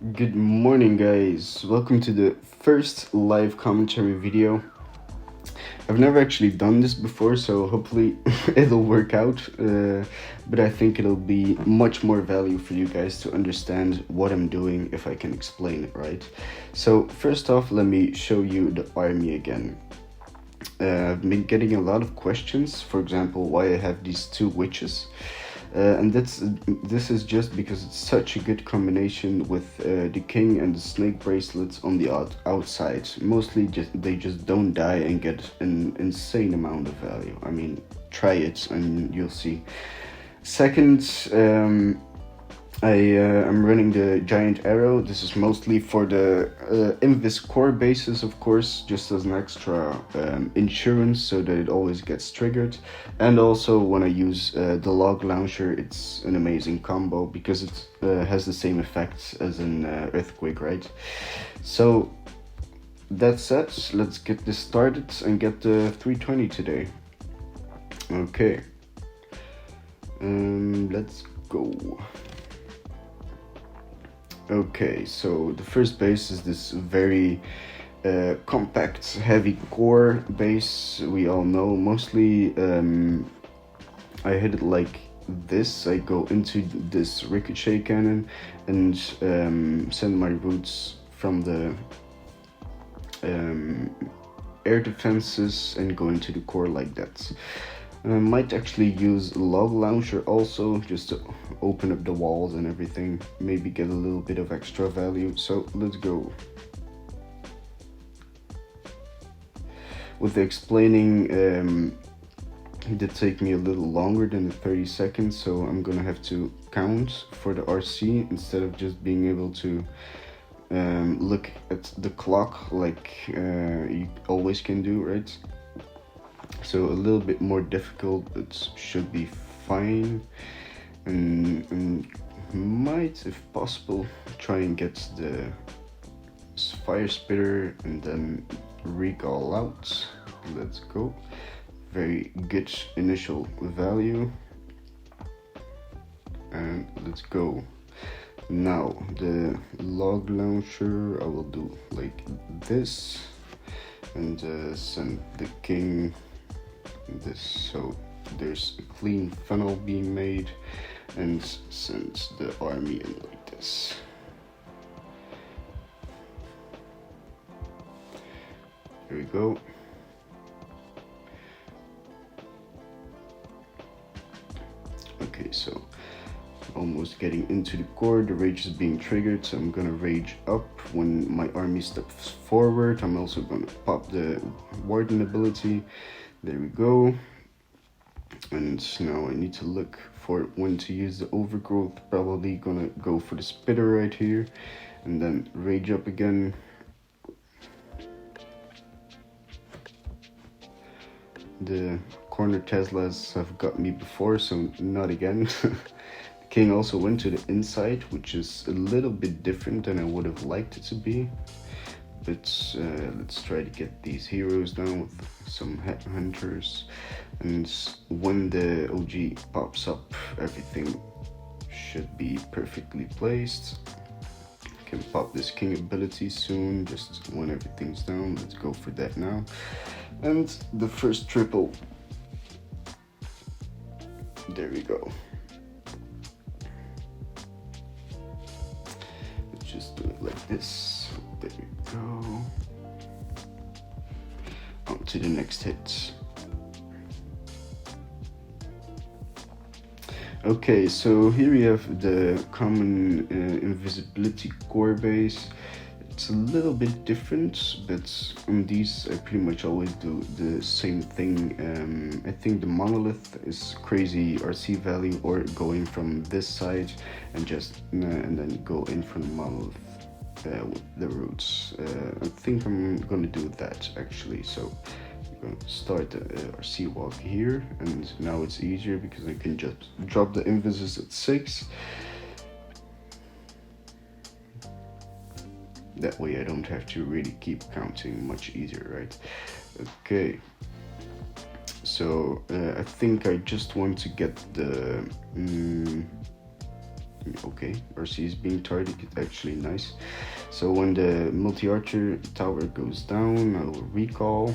Good morning, guys. Welcome to the first live commentary video. I've never actually done this before, so hopefully it'll work out. But I think it'll be much more value for you guys to understand what I'm doing if I can explain it right. So, first off, let me show you the army again. I've been getting a lot of questions, for example, why I have these two witches. And this is just because it's such a good combination with the king and the snake bracelets on the outside. Mostly they just don't die and get an insane amount of value. I mean, try it and you'll see. Second, I am running the giant arrow. This is mostly for the Invis core bases, of course, just as an extra insurance so that it always gets triggered. And also when I use the log launcher, it's an amazing combo because it has the same effects as an earthquake, right? So that said, let's get this started and get the 320 today. Okay, let's go. Okay, so the first base is this very compact, heavy core base. We all know mostly I hit it like this. I go into this ricochet cannon and send my roots from the air defenses and go into the core like that. I might actually use log launcher also, just to open up the walls and everything, maybe get a little bit of extra value. So let's go. With the explaining, it did take me a little longer than the 30 seconds, so I'm gonna have to count for the RC instead of just being able to look at the clock like you always can do, right? So a little bit more difficult, but should be fine. And might, if possible, try and get the fire spitter and then rig all out. Let's go. Very good initial value. And let's go. Now the log launcher I will do like this and send the king this, so there's a clean funnel being made, and send the army in like this. Here we go. Okay, so almost getting into the core. The rage is being triggered, so I'm gonna rage up when my army steps forward. I'm also gonna pop the warden ability. There we go. And now I need to look for when to use the overgrowth. Probably gonna go for the spitter right here and then rage up again. The corner Teslas have got me before, so not again. The king also went to the inside, which is a little bit different than I would have liked it to be. But let's try to get these heroes down with some headhunters, and when the OG pops up, everything should be perfectly placed. Can pop this king ability soon, just when everything's down. Let's go for that now. And the first triple. There we go. Let's just do it like this. There we go. On to the next hit. Okay, so here we have the common invisibility core base. It's a little bit different, but on these I pretty much always do the same thing. I think the monolith is crazy RC value, or going from this side and just and then go in from the monolith with the roots. I think I'm gonna do that actually. So I'm gonna start the RC walk here, and now it's easier because I can just drop the invises at 6. That way I don't have to really keep counting, much easier, right? Okay, so I think I just want to get the Okay, RC is being targeted, actually nice. So when the multi-archer tower goes down, I will recall,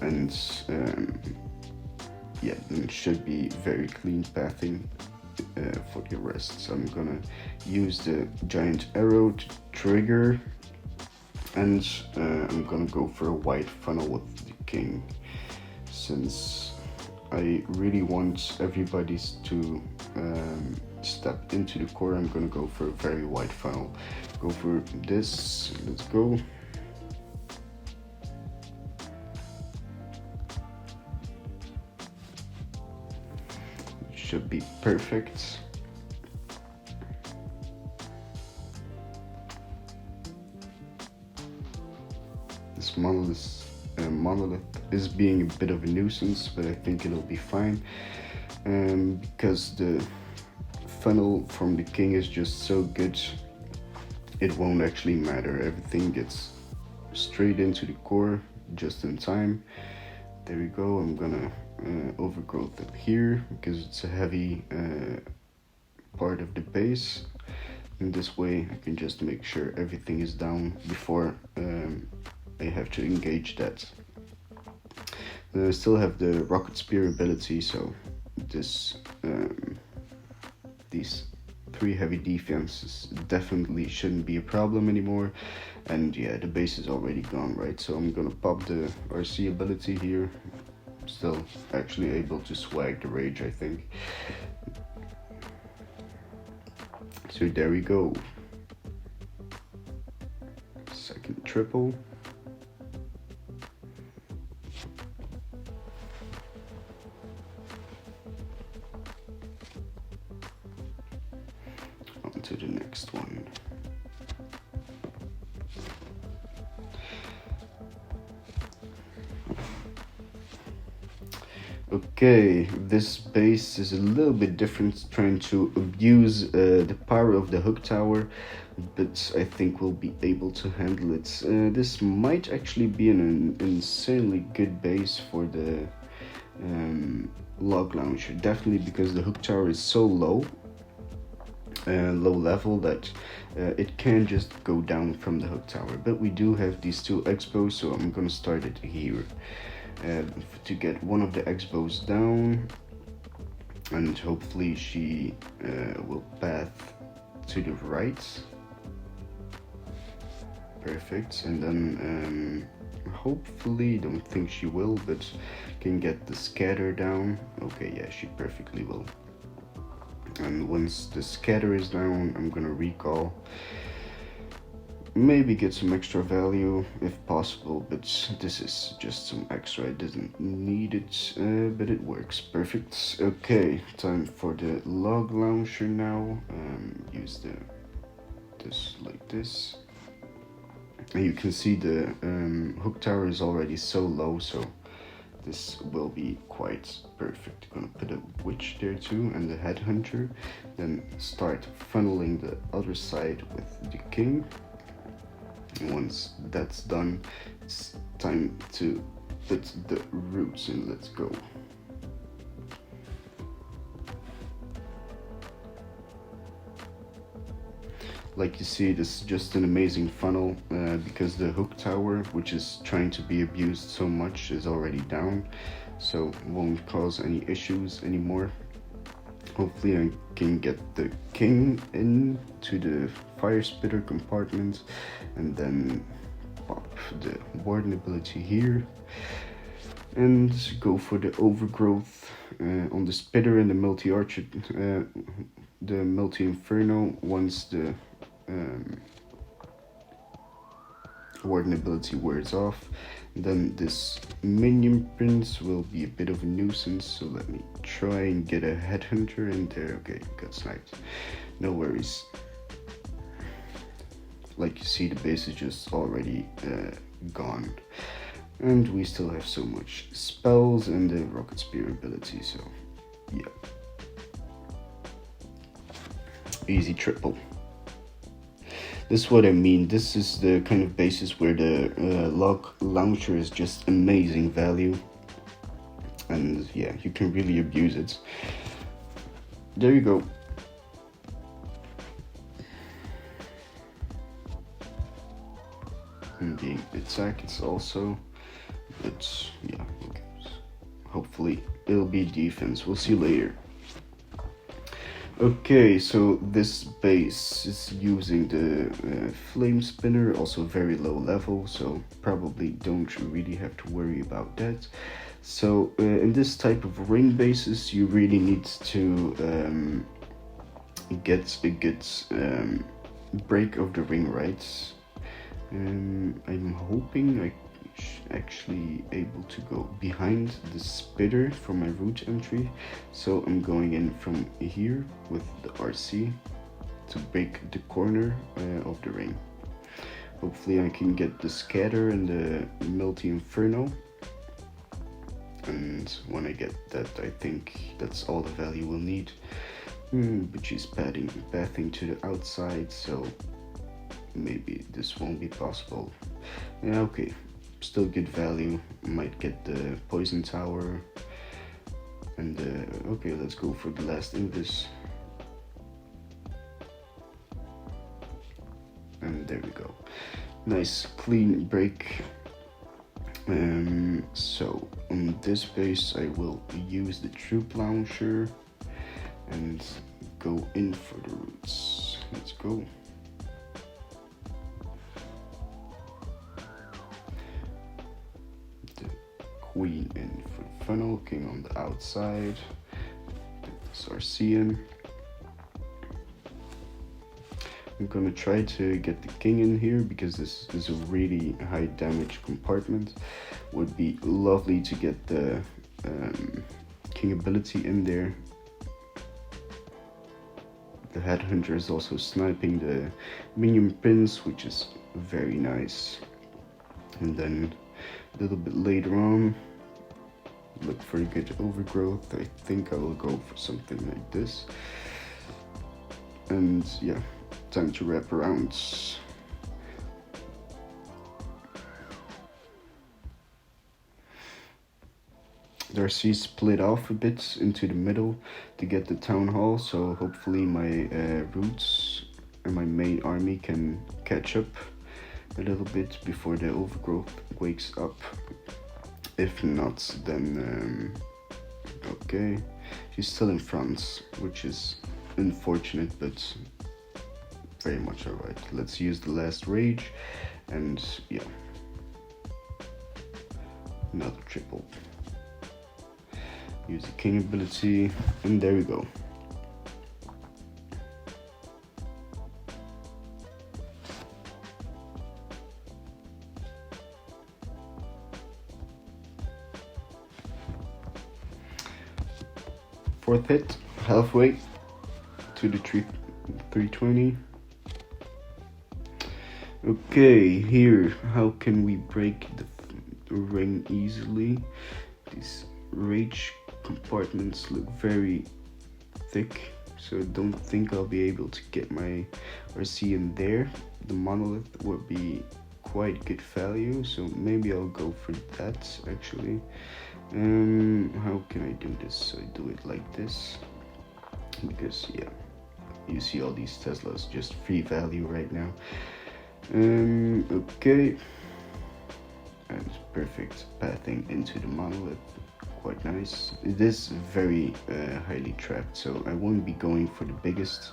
and yeah, it should be very clean pathing for the rest. So I'm gonna use the giant arrow to trigger, and I'm gonna go for a white funnel with the king, since I really want everybody to step into the core. I'm gonna go for a very wide funnel. Go for this. Let's go. Should be perfect. This monolith is being a bit of a nuisance, but I think it'll be fine, because the funnel from the king is just so good, it won't actually matter. Everything gets straight into the core just in time. There we go. I'm gonna overgrowth up here because it's a heavy part of the base. In this way I can just make sure everything is down before I have to engage that. Then I still have the rocket spear ability, so this these 3 heavy defenses definitely shouldn't be a problem anymore. And yeah, the base is already gone, right? So I'm gonna pop the RC ability here. Still actually able to swag the rage, I think. So there we go. Second triple. On to the next one. Okay, this base is a little bit different, trying to abuse the power of the hook tower, but I think we'll be able to handle it. This might actually be an insanely good base for the log launcher, definitely because the hook tower is so low level that it can just go down from the hook tower. But we do have these 2 X-bows, so I'm gonna start it here. To get one of the X-bows down, and hopefully she will path to the right. Perfect. And then hopefully, don't think she will, but can get the scatter down. Okay, yeah, she perfectly will. And once the scatter is down, I'm gonna recall. Maybe get some extra value if possible, but this is just some extra. I didn't need it, but it works perfect. Okay, time for the log launcher now. Use this like this, and you can see the hook tower is already so low, so this will be quite perfect. Gonna put a witch there too, and the headhunter. Then start funneling the other side with the king. Once that's done, it's time to put the roots in. Let's go. Like you see, this is just an amazing funnel because the hook tower, which is trying to be abused so much, is already down, so won't cause any issues anymore. Hopefully I can get the king into the fire spitter compartment, and then pop the warden ability here, and go for the overgrowth on the spitter and the multi-archer, the multi-inferno. Once the warden ability wears off, then this minion prince will be a bit of a nuisance, so let me try and get a headhunter in there. Okay, got sniped. No worries. Like you see, the base is just already gone, and we still have so much spells and the rocket spear ability, so yeah, easy triple. This is what I mean. This is the kind of basis where the log launcher is just amazing value, and yeah, you can really abuse it. There you go. And being attack, it's also, but yeah, okay. Hopefully it'll be defense. We'll see later. Okay, so this base is using the flame spinner, also very low level, so probably don't really have to worry about that. So in this type of ring bases, you really need to get a good break of the ring, right? I'm hoping I actually able to go behind the spitter for my root entry, so I'm going in from here with the RC to break the corner of the ring. Hopefully I can get the scatter and the multi inferno, and when I get that, I think that's all the value we'll need. But she's pathing to the outside, so maybe this won't be possible. Yeah, okay, still good value. Might get the poison tower, and okay, let's go for the last invis. And there we go, nice clean break. So on this base I will use the troop launcher and go in for the roots. Let's go. Queen in for the funnel, king on the outside, Sarcian. I'm gonna try to get the king in here because this is a really high damage compartment. Would be lovely to get the king ability in there. The headhunter is also sniping the minion prince, which is very nice. And then a little bit later on, look for a good overgrowth. I think I will go for something like this. And yeah, time to wrap around. Darcy split off a bit into the middle to get the town hall, so hopefully my roots and my main army can catch up a little bit before the overgrowth wakes up. If not, then okay, she's still in France, which is unfortunate, but very much alright. Let's use the last rage, and yeah, another triple. Use the king ability, and there we go. Fourth hit, halfway to the 320. Okay, here, how can we break the ring easily? These rage compartments look very thick, so I don't think I'll be able to get my RC in there. The monolith would be quite good value, so maybe I'll go for that actually. How can I do this? I do it like this, because yeah, you see all these Teslas just free value right now. Okay, and perfect pathing into the monolith, quite nice. It is very highly trapped, so I won't be going for the biggest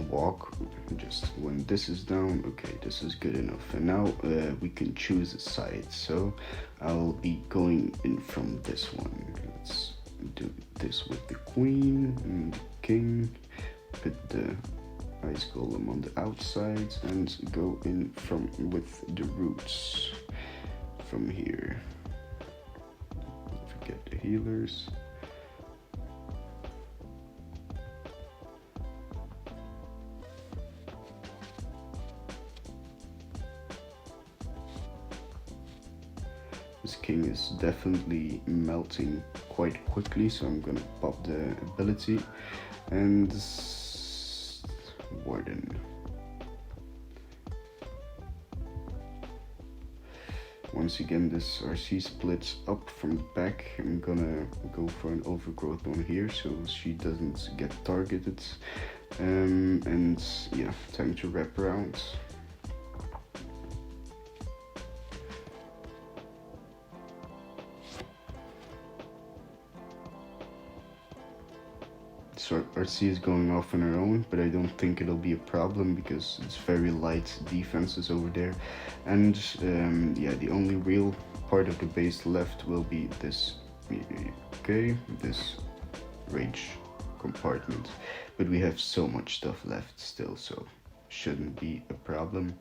walk. Just when this is down, okay, this is good enough. And now we can choose a side, so I'll be going in from this one. Let's do this with the queen and the king, put the ice golem on the outside, and go in from with the roots from here. Don't forget the healers. This king is definitely melting quite quickly, so I'm gonna pop the ability and warden. Once again, this RC splits up from the back. I'm gonna go for an overgrowth on here so she doesn't get targeted. And yeah, time to wrap around. RC is going off on her own, but I don't think it'll be a problem because it's very light defenses over there. And yeah, the only real part of the base left will be this, okay, this rage compartment. But we have so much stuff left still, so shouldn't be a problem.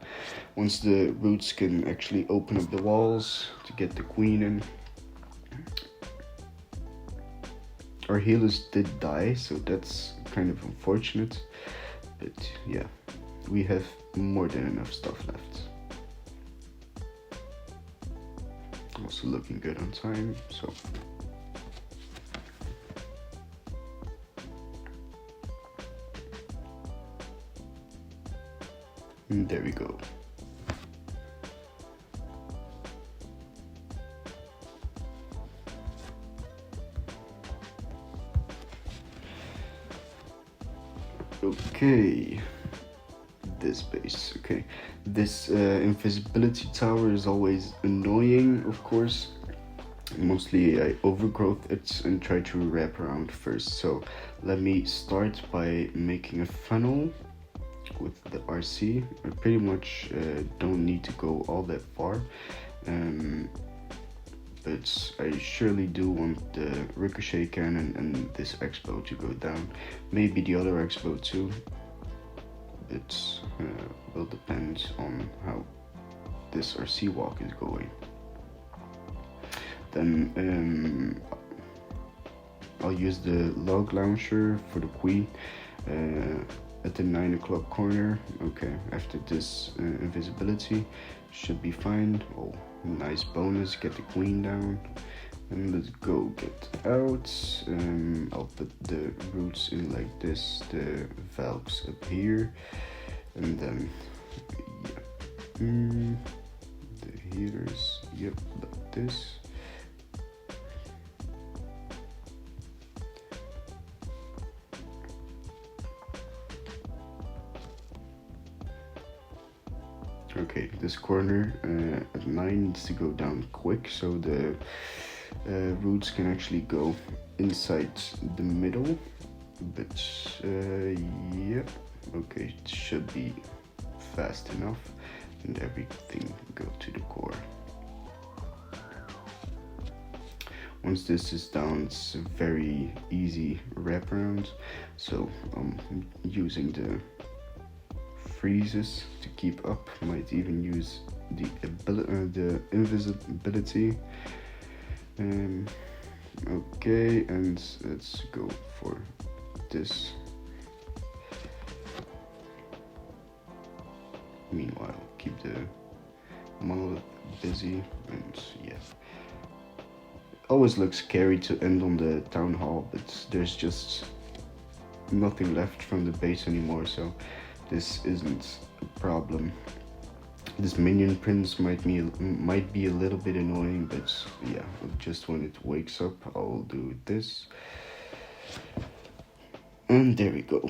Once the roots can actually open up the walls to get the queen in. Our healers did die, so that's kind of unfortunate, but yeah, we have more than enough stuff left. Also looking good on time, so and there we go. Okay, this base. Okay, this invisibility tower is always annoying, of course. Mostly I overgrowth it and try to wrap around first. So let me start by making a funnel with the RC. I pretty much don't need to go all that far. But I surely do want the ricochet cannon and this X-bow to go down. Maybe the other X-bow too. It will depend on how this RC walk is going. Then I'll use the log launcher for the queen at the 9 o'clock corner. Okay, after this invisibility should be fine. Oh, nice bonus, get the queen down. And let's go get out. I'll put the roots in like this, the valves up here, and then yeah, the healers, yep, like this. Okay, this corner at 9 needs to go down quick, so the roots can actually go inside the middle. But yeah, okay, it should be fast enough, and everything go to the core. Once this is down, it's a very easy wraparound, so I'm using the freezes to keep up. Might even use the invisibility. Okay, and let's go for this. Meanwhile, keep the monolith busy, and yeah. Always looks scary to end on the town hall, but there's just nothing left from the base anymore, so this isn't a problem. This minion prince might be a little bit annoying, but yeah, just when it wakes up, I'll do this. And there we go.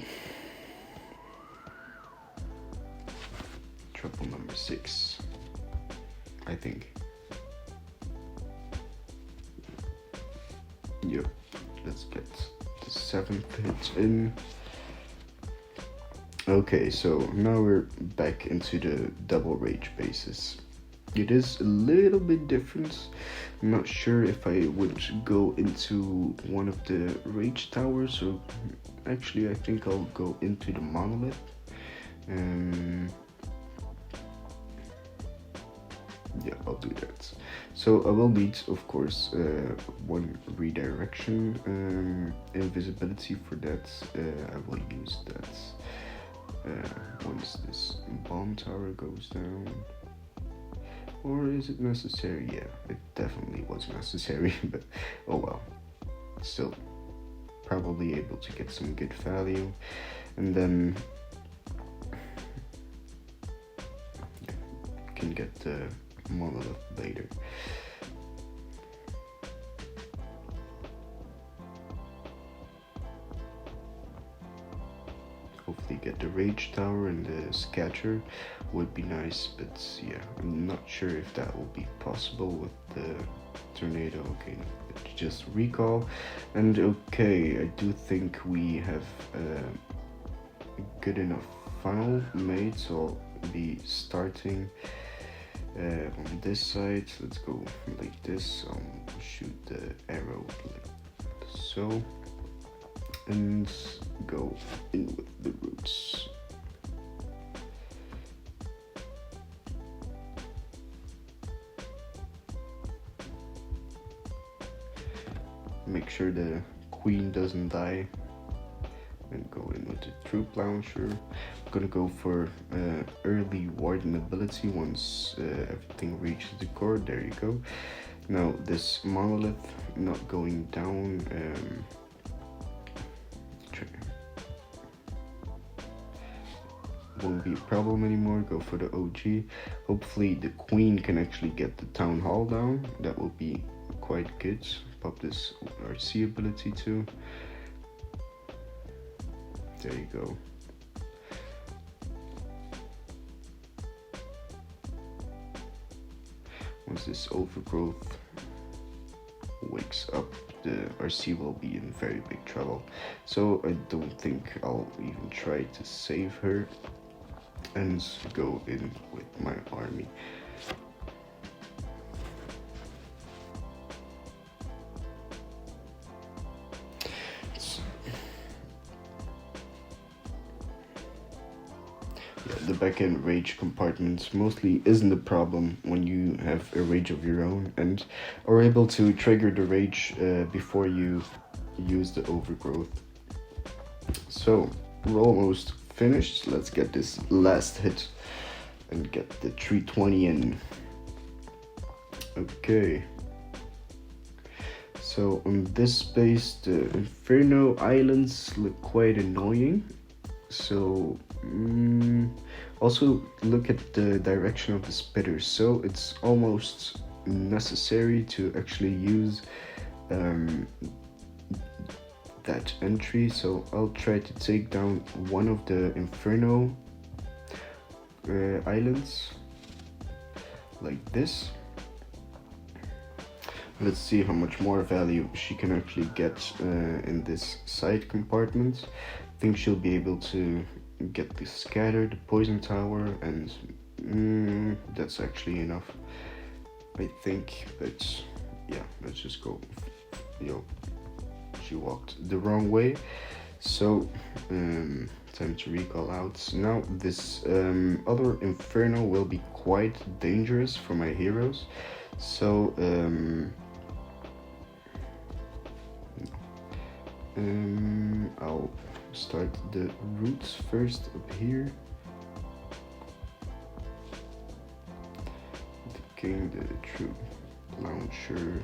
Trouble number 6, I think. Yep, let's get the 7th hit in. Okay, so now we're back into the double rage bases. It is a little bit different. I'm not sure if I would go into one of the rage towers, or actually I think I'll go into the monolith. Yeah, I'll do that. So I will need, of course, one redirection invisibility for that. I will use that once this bomb tower goes down. Or is it necessary? Yeah, it definitely was necessary, but oh well. Still, probably able to get some good value. And then yeah, can get the monolith later. Hopefully get the rage tower and the scatter would be nice, but yeah, I'm not sure if that will be possible with the tornado. Okay, but just recall. And okay, I do think we have a good enough funnel made, so I'll be starting on this side. Let's go like this. Shoot the arrow like so, and go in with the roots. Make sure the queen doesn't die, and go in with the troop launcher. I'm gonna go for early warden ability once everything reaches the core. There you go. Now this monolith not going down, won't be a problem anymore. Go for the OG. Hopefully the queen can actually get the town hall down. That will be quite good. Pop this RC ability too. There you go. Once this overgrowth wakes up, the RC will be in very big trouble. So I don't think I'll even try to save her and go in with my army. The back-end rage compartment mostly isn't a problem when you have a rage of your own and are able to trigger the rage before you use the overgrowth. So we're almost finished. Let's get this last hit and get the 320 in. Okay. So on this space, the Inferno Islands look quite annoying. So also look at the direction of the spitters. So it's almost necessary to actually use that entry. So I'll try to take down one of the Inferno islands like this. Let's see how much more value she can actually get in this side compartment. I think she'll be able to get the scatter, the poison tower, and that's actually enough, I think. But yeah, let's just go. Yo, she walked the wrong way, so time to recall out. Now this other Inferno will be quite dangerous for my heroes, so I'll start the roots first up here. The king, the troop launcher.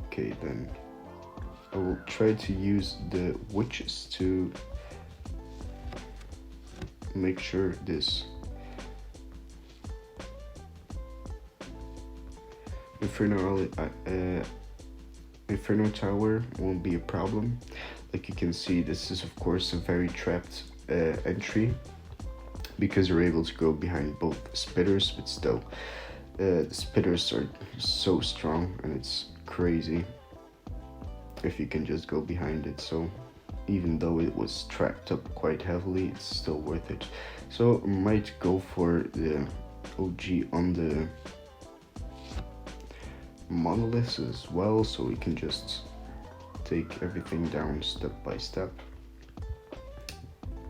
Okay, then I will try to use the witches to make sure this Inferno tower won't be a problem. Like you can see, this is of course a very trapped entry because you're able to go behind both spitters, but still the spitters are so strong and it's crazy if you can just go behind it. So even though it was trapped up quite heavily, it's still worth it. So I might go for the OG on the monoliths as well, so we can just take everything down step by step.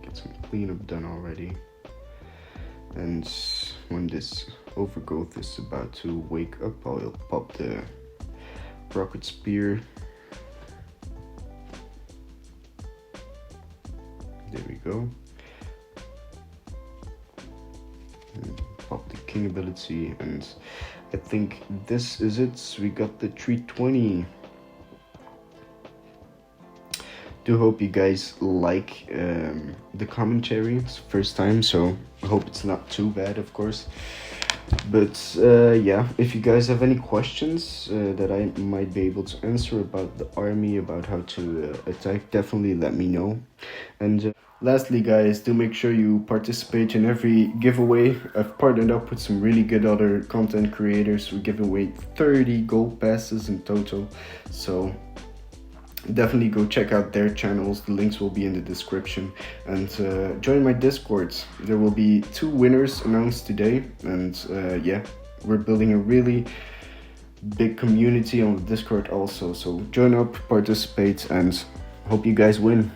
Get some cleanup done already. And when this overgrowth is about to wake up, I'll pop the rocket spear. There we go. And pop the king ability, and I think this is it. We got the 320. Do hope you guys like the commentary. It's the first time, so I hope it's not too bad, of course. But yeah, if you guys have any questions that I might be able to answer about the army, about how to attack, definitely let me know. And Lastly, guys, do make sure you participate in every giveaway. I've partnered up with some really good other content creators. We give away 30 gold passes in total. So definitely go check out their channels. The links will be in the description. And join my Discords. There will be 2 winners announced today. And yeah, we're building a really big community on the Discord also. So join up, participate, and hope you guys win.